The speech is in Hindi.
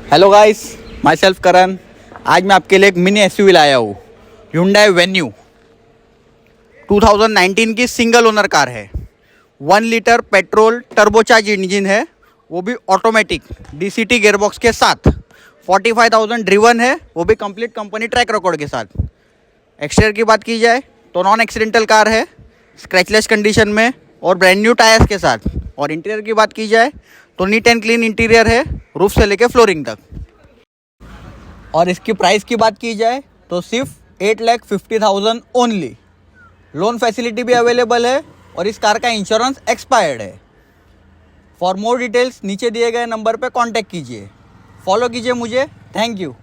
हेलो गाइस, माई सेल्फ करण। आज मैं आपके लिए एक मिनी एसयूवी लाया हूँ। Hyundai Venue 2019 की सिंगल ओनर कार है। 1 लीटर पेट्रोल टर्बोचार्ज इंजन है, वो भी ऑटोमेटिक DCT गेयरबॉक्स के साथ। 45,000 ड्रिवन है, वो भी कंप्लीट कंपनी ट्रैक रिकॉर्ड के साथ। एक्सटीरियर की बात की जाए तो नॉन एक्सीडेंटल कार है, स्क्रैचलेस कंडीशन में और ब्रांड न्यू टायर्स के साथ। और इंटीरियर की बात की जाए तो नीट एंड क्लीन इंटीरियर है, रूफ से लेके फ्लोरिंग तक। और इसकी प्राइस की बात की जाए तो सिर्फ 8,50,000 ओनली। लोन फैसिलिटी भी अवेलेबल है और इस कार का इंश्योरेंस एक्सपायर्ड है। फॉर मोर डिटेल्स नीचे दिए गए नंबर पर कॉन्टैक्ट कीजिए, फॉलो कीजिए मुझे। Thank you.